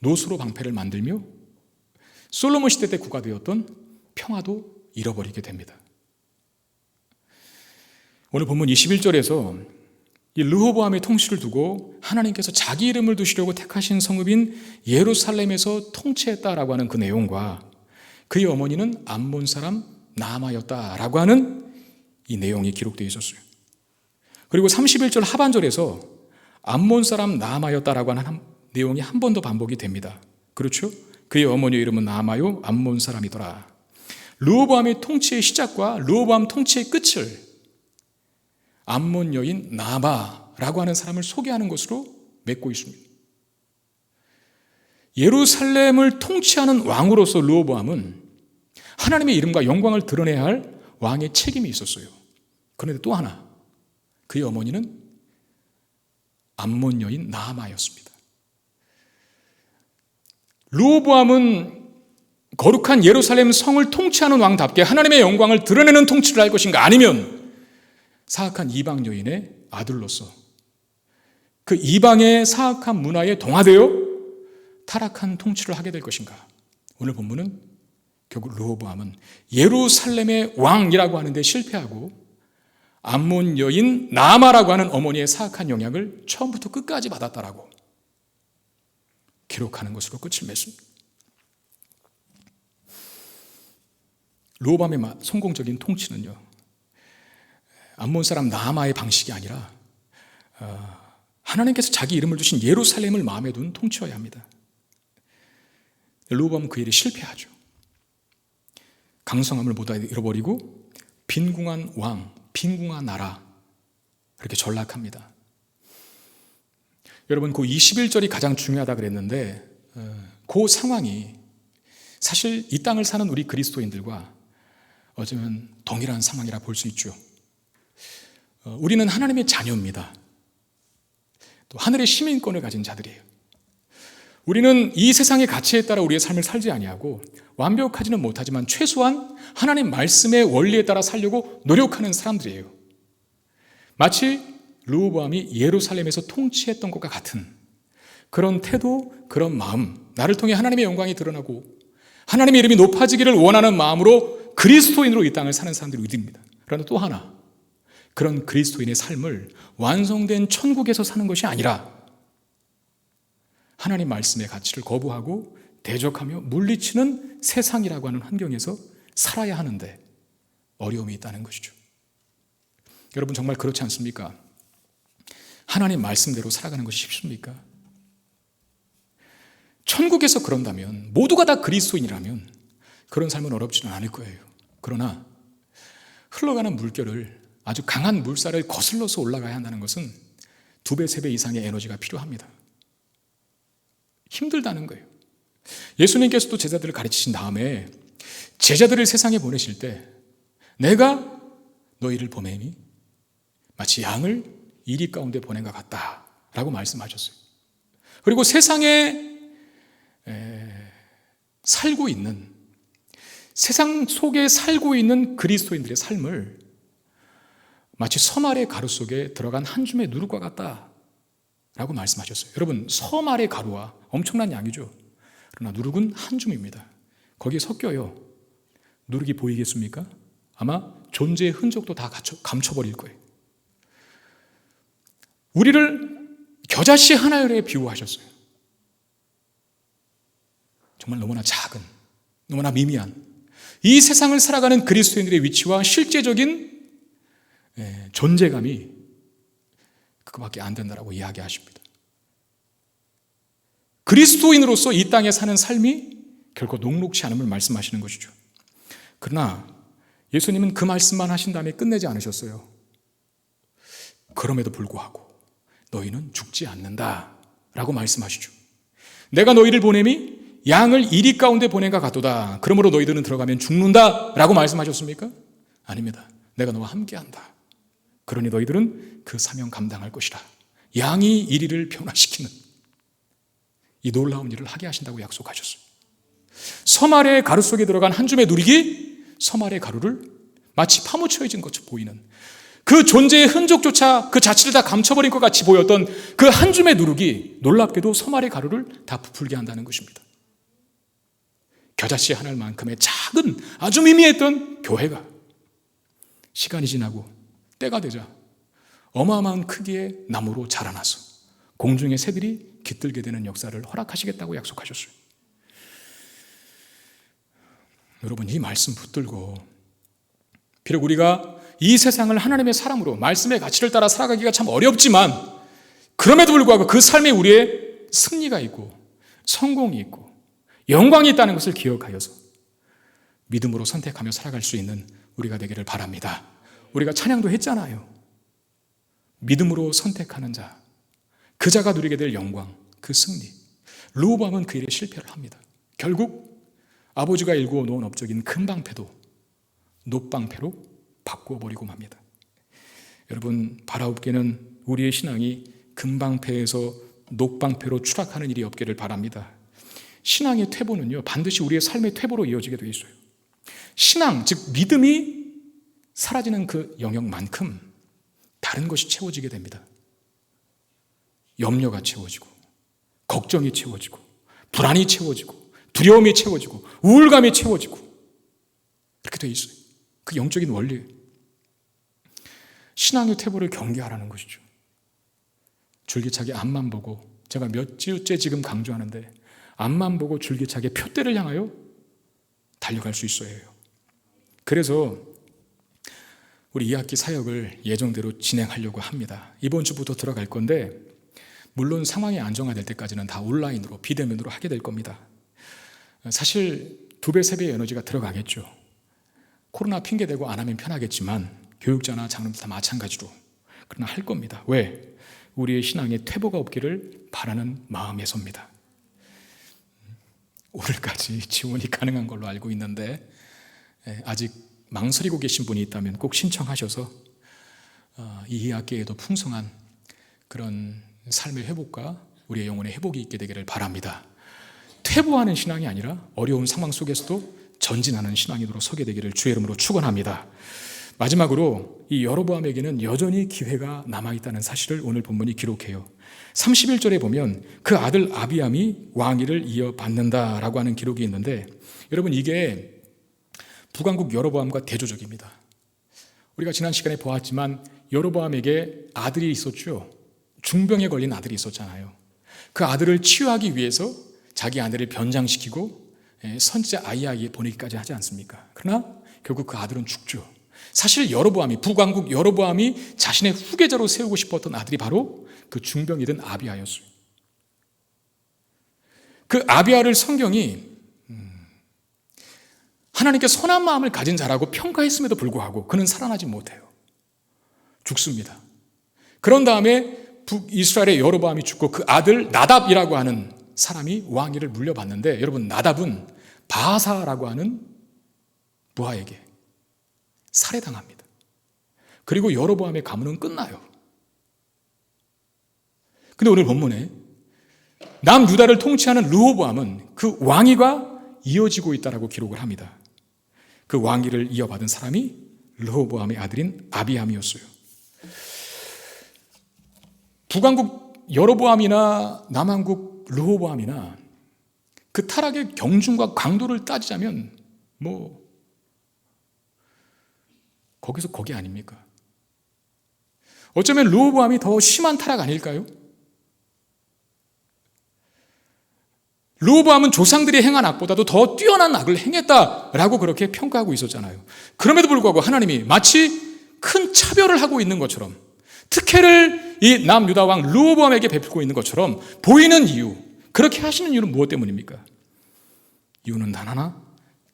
노수로 방패를 만들며 솔로몬 시대 때 구가되었던 평화도 잃어버리게 됩니다. 오늘 본문 21절에서 이 르호보암의 통치를 두고 하나님께서 자기 이름을 두시려고 택하신 성읍인 예루살렘에서 통치했다라고 하는 그 내용과 그의 어머니는 암몬 사람 나아마였다라고 하는 이 내용이 기록되어 있었어요. 그리고 31절 하반절에서 암몬 사람 나아마였다라고 하는 내용이 한 번 더 반복이 됩니다. 그렇죠? 그의 어머니의 이름은 나아마요 암몬 사람이더라. 르호보암의 통치의 시작과 르호보암 통치의 끝을 암몬 여인 나아마라고 하는 사람을 소개하는 것으로 맺고 있습니다. 예루살렘을 통치하는 왕으로서 르호보암은 하나님의 이름과 영광을 드러내야 할 왕의 책임이 있었어요. 그런데 또 하나, 그의 어머니는 암몬 여인 나아마였습니다. 르호보암은 거룩한 예루살렘 성을 통치하는 왕답게 하나님의 영광을 드러내는 통치를 할 것인가, 아니면 사악한 이방 여인의 아들로서 그 이방의 사악한 문화에 동화되어 타락한 통치를 하게 될 것인가? 오늘 본문은 결국 르호보암은 예루살렘의 왕이라고 하는데 실패하고 암몬 여인 나아마라고 하는 어머니의 사악한 영향을 처음부터 끝까지 받았다라고 기록하는 것으로 끝을 맺습니다. 르호보암의 성공적인 통치는요, 암몬 사람 나아마의 방식이 아니라 하나님께서 자기 이름을 주신 예루살렘을 마음에 둔 통치여야 합니다. 르호보암은 그 일에 실패하죠. 강성함을 모두 잃어버리고 빈궁한 왕, 빈궁한 나라, 그렇게 전락합니다. 여러분, 그 21절이 가장 중요하다 그랬는데 그 상황이 사실 이 땅을 사는 우리 그리스도인들과 어쩌면 동일한 상황이라 볼 수 있죠. 우리는 하나님의 자녀입니다. 또 하늘의 시민권을 가진 자들이에요. 우리는 이 세상의 가치에 따라 우리의 삶을 살지 아니하고 완벽하지는 못하지만 최소한 하나님 말씀의 원리에 따라 살려고 노력하는 사람들이에요. 마치 르호보암이 예루살렘에서 통치했던 것과 같은 그런 태도, 그런 마음, 나를 통해 하나님의 영광이 드러나고 하나님의 이름이 높아지기를 원하는 마음으로 그리스도인으로 이 땅을 사는 사람들이 우리입니다. 그러나 또 하나, 그런 그리스도인의 삶을 완성된 천국에서 사는 것이 아니라 하나님 말씀의 가치를 거부하고 대적하며 물리치는 세상이라고 하는 환경에서 살아야 하는데 어려움이 있다는 것이죠. 여러분, 정말 그렇지 않습니까? 하나님 말씀대로 살아가는 것이 쉽습니까? 천국에서 그런다면, 모두가 다 그리스도인이라면 그런 삶은 어렵지는 않을 거예요. 그러나 흘러가는 물결을, 아주 강한 물살을 거슬러서 올라가야 한다는 것은 2배, 3배 이상의 에너지가 필요합니다. 힘들다는 거예요. 예수님께서도 제자들을 가르치신 다음에 제자들을 세상에 보내실 때 내가 너희를 보내니 마치 양을 이리 가운데 보낸 것 같다라고 말씀하셨어요. 그리고 세상에 살고 있는, 세상 속에 살고 있는 그리스도인들의 삶을 마치 섬 아래 가루 속에 들어간 한 줌의 누룩과 같다라고 말씀하셨어요. 여러분, 섬 아래 가루와 엄청난 양이죠. 그러나 누룩은 한 줌입니다. 거기에 섞여요. 누룩이 보이겠습니까? 아마 존재의 흔적도 다 감춰버릴 거예요. 우리를 겨자씨 하나에 비유하셨어요. 정말 너무나 작은, 너무나 미미한 이 세상을 살아가는 그리스도인들의 위치와 실제적인 존재감이 그거밖에 안 된다라고 이야기하십니다. 그리스도인으로서 이 땅에 사는 삶이 결코 녹록지 않음을 말씀하시는 것이죠. 그러나 예수님은 그 말씀만 하신 다음에 끝내지 않으셨어요. 그럼에도 불구하고 너희는 죽지 않는다라고 말씀하시죠. 내가 너희를 보냄이 양을 이리 가운데 보낸과 같도다. 그러므로 너희들은 들어가면 죽는다라고 말씀하셨습니까? 아닙니다. 내가 너와 함께한다. 그러니 너희들은 그 사명 감당할 것이다. 양이 이리를 변화시키는 이 놀라운 일을 하게 하신다고 약속하셨어요. 섬 아래 가루 속에 들어간 한 줌의 누룩이 섬 아래 가루를 마치 파묻혀진 것처럼 보이는, 그 존재의 흔적조차 그 자체를 다 감춰버린 것 같이 보였던 그 한 줌의 누룩이 놀랍게도 섬 아래 가루를 다 부풀게 한다는 것입니다. 겨자씨 하나만큼의 작은, 아주 미미했던 교회가 시간이 지나고 때가 되자 어마어마한 크기의 나무로 자라나서 공중의 새들이 깃들게 되는 역사를 허락하시겠다고 약속하셨어요. 여러분, 이 말씀 붙들고, 비록 우리가 이 세상을 하나님의 사람으로 말씀의 가치를 따라 살아가기가 참 어렵지만 그럼에도 불구하고 그 삶에 우리의 승리가 있고 성공이 있고 영광이 있다는 것을 기억하여서 믿음으로 선택하며 살아갈 수 있는 우리가 되기를 바랍니다. 우리가 찬양도 했잖아요. 믿음으로 선택하는 자, 그 자가 누리게 될 영광, 그 승리. 르호보암은 그 일에 실패를 합니다. 결국 아버지가 일구어 놓은 업적인 금방패도 놋방패로 바꾸어 버리고 맙니다. 여러분, 바라옵게는 우리의 신앙이 금방패에서 놋방패로 추락하는 일이 없기를 바랍니다. 신앙의 퇴보는요, 반드시 우리의 삶의 퇴보로 이어지게 되어 있어요. 신앙, 즉 믿음이 사라지는 그 영역만큼 다른 것이 채워지게 됩니다. 염려가 채워지고, 걱정이 채워지고, 불안이 채워지고, 두려움이 채워지고, 우울감이 채워지고, 이렇게 돼 있어요. 그 영적인 원리예요. 신앙의 태보를 경계하라는 것이죠. 줄기차게 앞만 보고, 제가 몇 주째 지금 강조하는데, 앞만 보고 줄기차게 표대를 향하여 달려갈 수 있어야 해요. 그래서 우리 2학기 사역을 예정대로 진행하려고 합니다. 이번 주부터 들어갈 건데, 물론 상황이 안정화될 때까지는 다 온라인으로, 비대면으로 하게 될 겁니다. 사실 2배, 3배의 에너지가 들어가겠죠. 코로나 핑계대고 안 하면 편하겠지만 교육자나 장로들 다 마찬가지로 그러나 할 겁니다. 왜? 우리의 신앙에 퇴보가 없기를 바라는 마음에서입니다. 오늘까지 지원이 가능한 걸로 알고 있는데 아직 망설이고 계신 분이 있다면 꼭 신청하셔서 이 2학기에도 풍성한 그런 삶의 회복과 우리의 영혼의 회복이 있게 되기를 바랍니다. 퇴보하는 신앙이 아니라 어려운 상황 속에서도 전진하는 신앙인으로 서게 되기를 주의 이름으로 축원합니다. 마지막으로 이 여로보암에게는 여전히 기회가 남아있다는 사실을 오늘 본문이 기록해요. 31절에 보면 그 아들 아비암이 왕위를 이어받는다라고 하는 기록이 있는데, 여러분 이게 북왕국 여로보암과 대조적입니다. 우리가 지난 시간에 보았지만 여로보암에게 아들이 있었죠. 중병에 걸린 아들이 있었잖아요. 그 아들을 치유하기 위해서 자기 아내를 변장시키고 선지자 아이야에게 보내기까지 하지 않습니까? 그러나 결국 그 아들은 죽죠. 사실 여로보암이, 북왕국 여로보암이 자신의 후계자로 세우고 싶었던 아들이 바로 그 중병이 든 아비야였어요. 그 아비야를 성경이 하나님께 선한 마음을 가진 자라고 평가했음에도 불구하고 그는 살아나지 못해요. 죽습니다. 그런 다음에 북이스라엘의 여로보암이 죽고 그 아들 나답이라고 하는 사람이 왕위를 물려받는데, 여러분 나답은 바사라고 하는 부하에게 살해당합니다. 그리고 여로보암의 가문은 끝나요. 근데 오늘 본문에 남유다를 통치하는 르호보암은 그 왕위가 이어지고 있다라고 기록을 합니다. 그 왕위를 이어받은 사람이 르호보암의 아들인 아비암이었어요. 북왕국 여로보암이나 남왕국 르호보암이나 그 타락의 경중과 강도를 따지자면 거기서 거기 아닙니까? 어쩌면 르호보암이 더 심한 타락 아닐까요? 르호보암은 조상들이 행한 악보다도 더 뛰어난 악을 행했다라고 그렇게 평가하고 있었잖아요. 그럼에도 불구하고 하나님이 마치 큰 차별을 하고 있는 것처럼, 특혜를 이 남유다 왕 르호보암에게 베풀고 있는 것처럼 보이는 이유, 그렇게 하시는 이유는 무엇 때문입니까? 이유는 단 하나,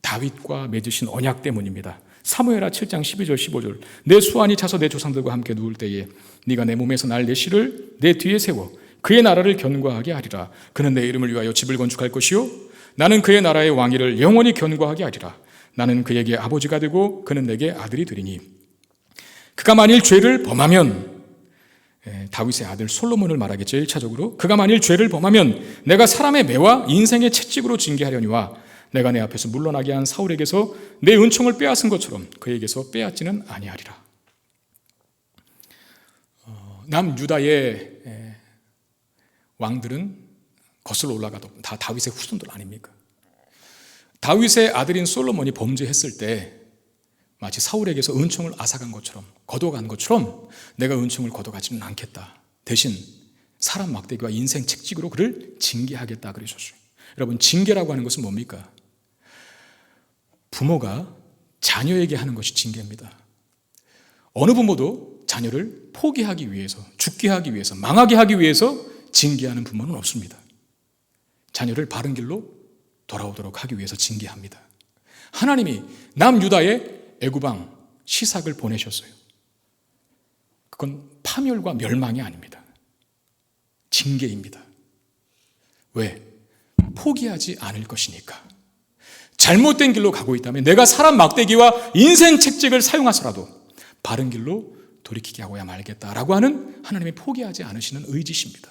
다윗과 맺으신 언약 때문입니다. 사무엘하 7장 12절 15절 내 수완이 차서 내 조상들과 함께 누울 때에 네가 내 몸에서 날 내 씨를 내 뒤에 세워 그의 나라를 견고하게 하리라. 그는 내 이름을 위하여 집을 건축할 것이요 나는 그의 나라의 왕위를 영원히 견고하게 하리라. 나는 그에게 아버지가 되고 그는 내게 아들이 되리니 그가 만일 죄를 범하면, 다윗의 아들 솔로몬을 말하겠죠. 1차적으로 그가 만일 죄를 범하면 내가 사람의 매와 인생의 채찍으로 징계하려니와 내가 내 앞에서 물러나게 한 사울에게서 내 은총을 빼앗은 것처럼 그에게서 빼앗지는 아니하리라. 남유다의 왕들은 거슬러 올라가도 다 다윗의 후손들 아닙니까? 다윗의 아들인 솔로몬이 범죄했을 때 마치 사울에게서 은총을 앗아간 것처럼, 거둬간 것처럼 내가 은총을 거둬가지는 않겠다. 대신 사람 막대기와 인생 책찍으로 그를 징계하겠다 그러셨어요. 여러분, 징계라고 하는 것은 뭡니까? 부모가 자녀에게 하는 것이 징계입니다. 어느 부모도 자녀를 포기하기 위해서, 죽게 하기 위해서, 망하게 하기 위해서 징계하는 부모는 없습니다. 자녀를 바른 길로 돌아오도록 하기 위해서 징계합니다. 하나님이 남유다의 애구방 시삭을 보내셨어요. 그건 파멸과 멸망이 아닙니다. 징계입니다. 왜? 포기하지 않을 것이니까. 잘못된 길로 가고 있다면 내가 사람 막대기와 인생 책찍을 사용하서라도 바른 길로 돌이키게 하고야 말겠다라고 하는 하나님의 포기하지 않으시는 의지십니다.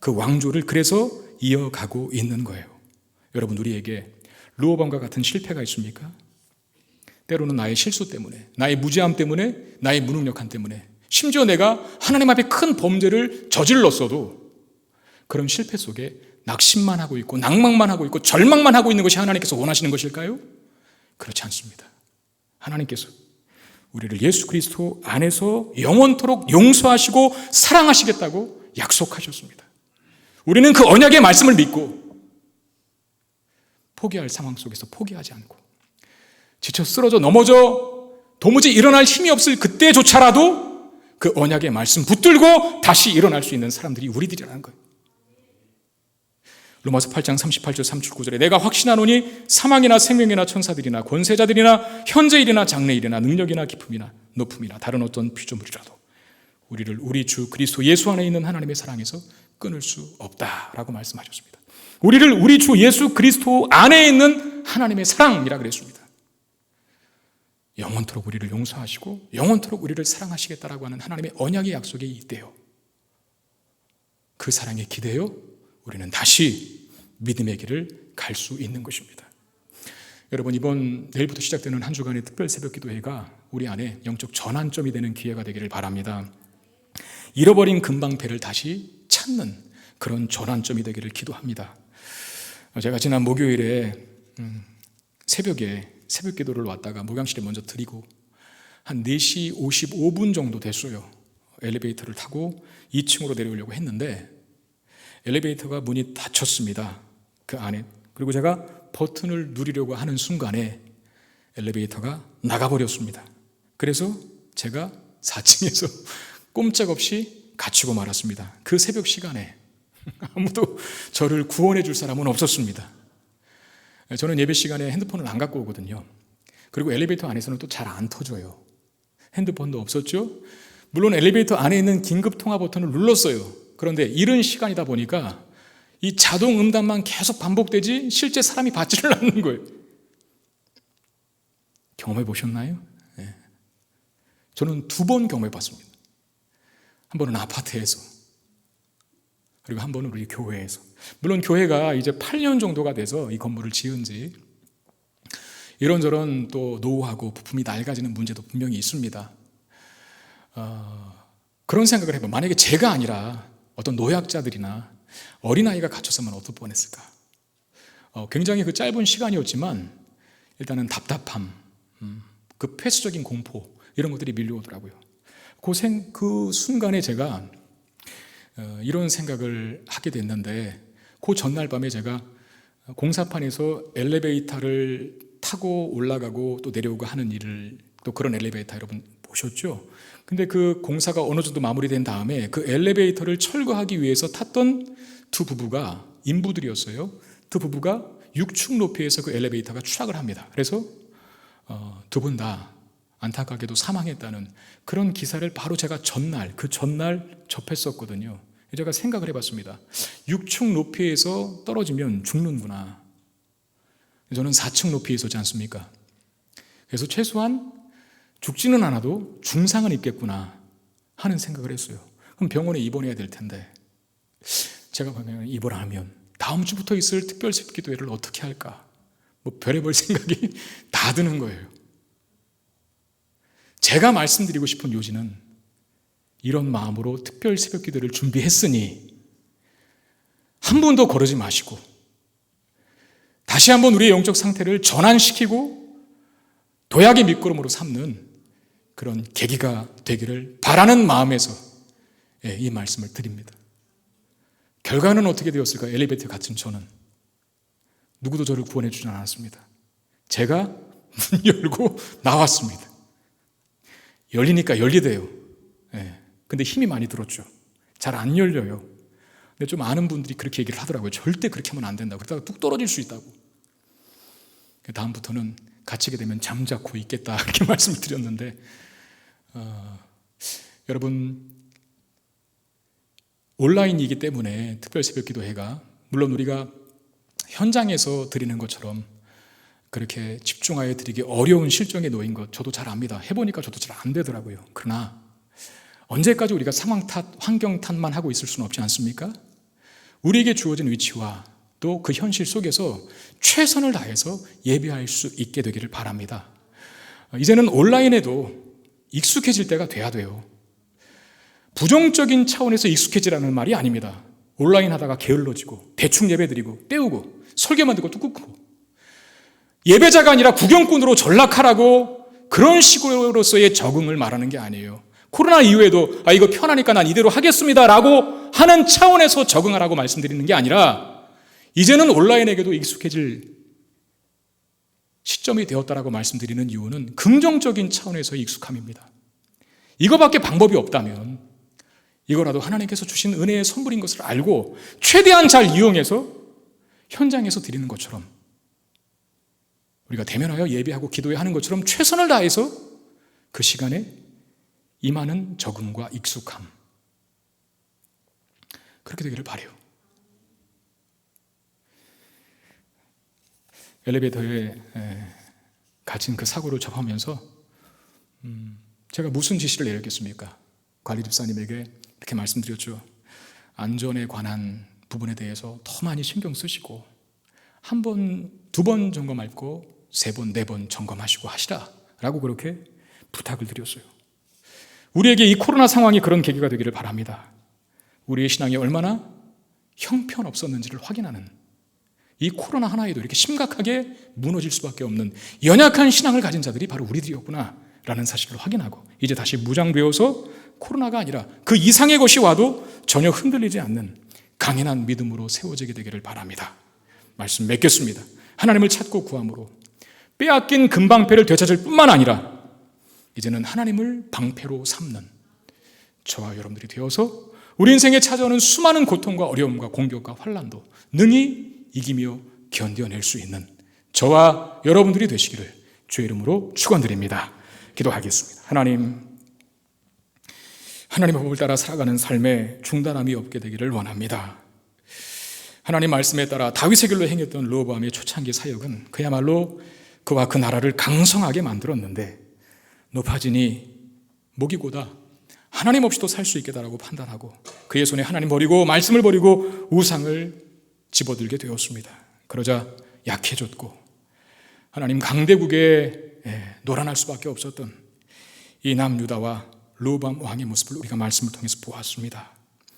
그 왕조를 그래서 이어가고 있는 거예요. 여러분, 우리에게 르호보암과 같은 실패가 있습니까? 때로는 나의 실수 때문에, 나의 무지함 때문에, 나의 무능력함 때문에 심지어 내가 하나님 앞에 큰 범죄를 저질렀어도 그런 실패 속에 낙심만 하고 있고 낭망만 하고 있고 절망만 하고 있는 것이 하나님께서 원하시는 것일까요? 그렇지 않습니다. 하나님께서 우리를 예수 그리스도 안에서 영원토록 용서하시고 사랑하시겠다고 약속하셨습니다. 우리는 그 언약의 말씀을 믿고 포기할 상황 속에서 포기하지 않고 지쳐 쓰러져 넘어져 도무지 일어날 힘이 없을 그때조차라도 그 언약의 말씀 붙들고 다시 일어날 수 있는 사람들이 우리들이라는 거예요. 로마서 8장 38절 39절에 내가 확신하노니 사망이나 생명이나 천사들이나 권세자들이나 현재일이나 장래일이나 능력이나 기품이나 높음이나 다른 어떤 피조물이라도 우리를 우리 주 그리스도 예수 안에 있는 하나님의 사랑에서 끊을 수 없다라고 말씀하셨습니다. 우리를 우리 주 예수 그리스도 안에 있는 하나님의 사랑이라 그랬습니다. 영원토록 우리를 용서하시고 영원토록 우리를 사랑하시겠다라고 하는 하나님의 언약의 약속이 있대요. 그 사랑에 기대어 우리는 다시 믿음의 길을 갈 수 있는 것입니다. 여러분, 이번 내일부터 시작되는 한 주간의 특별 새벽 기도회가 우리 안에 영적 전환점이 되는 기회가 되기를 바랍니다. 잃어버린 금방패를 다시 찾는 그런 전환점이 되기를 기도합니다. 제가 지난 목요일에 새벽에 새벽 기도를 왔다가 목양실에 먼저 드리고 한 4시 55분 정도 됐어요. 엘리베이터를 타고 2층으로 내려오려고 했는데 엘리베이터가 문이 닫혔습니다. 그 안에. 그리고 제가 버튼을 누르려고 하는 순간에 엘리베이터가 나가버렸습니다. 그래서 제가 4층에서 꼼짝없이 갇히고 말았습니다. 그 새벽 시간에 아무도 저를 구원해 줄 사람은 없었습니다. 저는 예배 시간에 핸드폰을 안 갖고 오거든요. 그리고 엘리베이터 안에서는 또 잘 안 터져요. 핸드폰도 없었죠. 물론 엘리베이터 안에 있는 긴급 통화 버튼을 눌렀어요. 그런데 이른 시간이다 보니까 이 자동 음단만 계속 반복되지 실제 사람이 받지를 않는 거예요. 경험해 보셨나요? 네. 저는 2번 경험해 봤습니다. 한 번은 아파트에서, 그리고 한 번은 우리 교회에서. 물론 교회가 이제 8년 정도가 돼서 이 건물을 지은 지 이런저런 또 노후하고 부품이 낡아지는 문제도 분명히 있습니다. 그런 생각을 해봐요. 만약에 제가 아니라 어떤 노약자들이나 어린아이가 갇혔으면 어떨 뻔했을까. 굉장히 그 짧은 시간이었지만 일단은 답답함, 그 폐쇄적인 공포 이런 것들이 밀려오더라고요. 그 순간에 제가 이런 생각을 하게 됐는데 그 전날 밤에 제가 공사판에서 엘리베이터를 타고 올라가고 또 내려오고 하는 일을, 또 그런 엘리베이터 여러분 보셨죠? 근데 그 공사가 어느 정도 마무리된 다음에 그 엘리베이터를 철거하기 위해서 탔던 2 부부가 인부들이었어요. 2 부부가 6층 높이에서 그 엘리베이터가 추락을 합니다. 그래서 2분 다 안타깝게도 사망했다는 그런 기사를 바로 제가 그 전날 접했었거든요. 제가 생각을 해봤습니다. 6층 높이에서 떨어지면 죽는구나. 저는 4층 높이에 있었지 않습니까? 그래서 최소한 죽지는 않아도 중상은 있겠구나 하는 생각을 했어요. 그럼 병원에 입원해야 될 텐데 제가 입원하면 다음 주부터 있을 특별 새벽 기도회를 어떻게 할까? 별의별 생각이 다 드는 거예요. 제가 말씀드리고 싶은 요지는 이런 마음으로 특별 새벽 기도를 준비했으니 한 번도 거르지 마시고 다시 한번 우리의 영적 상태를 전환시키고 도약의 밑거름으로 삼는 그런 계기가 되기를 바라는 마음에서 이 말씀을 드립니다. 결과는 어떻게 되었을까? 엘리베이터에 갇힌 저는 누구도 저를 구원해 주지 않았습니다. 제가 문 열고 나왔습니다. 열리니까 열리대요. 근데 힘이 많이 들었죠. 잘 안 열려요. 근데 좀 아는 분들이 그렇게 얘기를 하더라고요. 절대 그렇게 하면 안 된다고. 그러다가 뚝 떨어질 수 있다고. 다음부터는 갇히게 되면 잠자코 있겠다 이렇게 말씀을 드렸는데 여러분, 온라인이기 때문에 특별 새벽 기도회가 물론 우리가 현장에서 드리는 것처럼 그렇게 집중하여 드리기 어려운 실정에 놓인 것 저도 잘 압니다. 해보니까 저도 잘 안 되더라고요. 그러나 언제까지 우리가 상황 탓, 환경 탓만 하고 있을 수는 없지 않습니까? 우리에게 주어진 위치와 또 그 현실 속에서 최선을 다해서 예배할 수 있게 되기를 바랍니다. 이제는 온라인에도 익숙해질 때가 돼야 돼요. 부정적인 차원에서 익숙해지라는 말이 아닙니다. 온라인 하다가 게을러지고 대충 예배드리고 때우고 설교만 듣고 뚝 끊고 예배자가 아니라 구경꾼으로 전락하라고 그런 식으로서의 적응을 말하는 게 아니에요. 코로나 이후에도 이거 편하니까 난 이대로 하겠습니다 라고 하는 차원에서 적응하라고 말씀드리는 게 아니라 이제는 온라인에게도 익숙해질 시점이 되었다라고 말씀드리는 이유는 긍정적인 차원에서의 익숙함입니다. 이거밖에 방법이 없다면 이거라도 하나님께서 주신 은혜의 선물인 것을 알고 최대한 잘 이용해서 현장에서 드리는 것처럼 우리가 대면하여 예배하고 기도해 하는 것처럼 최선을 다해서 그 시간에 임하는 적응과 익숙함, 그렇게 되기를 바라요. 엘리베이터에 갇힌 그 사고를 접하면서 제가 무슨 지시를 내렸겠습니까? 관리 집사님에게 이렇게 말씀드렸죠. 안전에 관한 부분에 대해서 더 많이 신경 쓰시고 한 번, 두 번 점검 말고 세 번, 네 번 점검하시고 하시라 라고 그렇게 부탁을 드렸어요. 우리에게 이 코로나 상황이 그런 계기가 되기를 바랍니다. 우리의 신앙이 얼마나 형편없었는지를 확인하는, 이 코로나 하나에도 이렇게 심각하게 무너질 수밖에 없는 연약한 신앙을 가진 자들이 바로 우리들이었구나 라는 사실을 확인하고 이제 다시 무장되어서 코로나가 아니라 그 이상의 것이 와도 전혀 흔들리지 않는 강인한 믿음으로 세워지게 되기를 바랍니다. 말씀 맺겠습니다. 하나님을 찾고 구함으로 빼앗긴 금방패를 되찾을 뿐만 아니라 이제는 하나님을 방패로 삼는 저와 여러분들이 되어서 우리 인생에 찾아오는 수많은 고통과 어려움과 공격과 환난도 능히 이기며 견뎌낼 수 있는 저와 여러분들이 되시기를 주의 이름으로 축원드립니다. 기도하겠습니다. 하나님의 법을 따라 살아가는 삶에 중단함이 없게 되기를 원합니다. 하나님 말씀에 따라 다윗의 길로 행했던 르호보암의 초창기 사역은 그야말로 그와 그 나라를 강성하게 만들었는데 높아지니 목이 고다 하나님 없이도 살 수 있겠다라고 판단하고 그의 손에 하나님 버리고 말씀을 버리고 우상을 집어들게 되었습니다. 그러자 약해졌고 하나님 강대국에 노란할 수밖에 없었던 이 남유다와 르호보암 왕의 모습을 우리가 말씀을 통해서 보았습니다.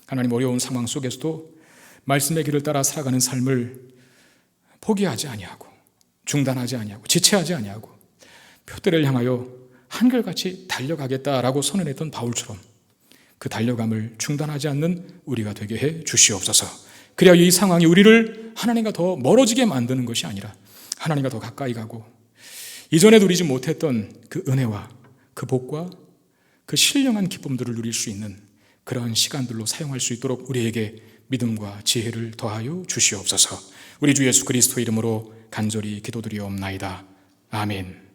하나님 어려운 상황 속에서도 말씀의 길을 따라 살아가는 삶을 포기하지 아니하고 중단하지 아니하고 지체하지 아니하고 표대를 향하여 한결같이 달려가겠다라고 선언했던 바울처럼 그 달려감을 중단하지 않는 우리가 되게 해 주시옵소서. 그래야 이 상황이 우리를 하나님과 더 멀어지게 만드는 것이 아니라 하나님과 더 가까이 가고 이전에 누리지 못했던 그 은혜와 그 복과 그 신령한 기쁨들을 누릴 수 있는 그런 시간들로 사용할 수 있도록 우리에게 믿음과 지혜를 더하여 주시옵소서. 우리 주 예수 그리스도 이름으로 간절히 기도드리옵나이다. 아멘.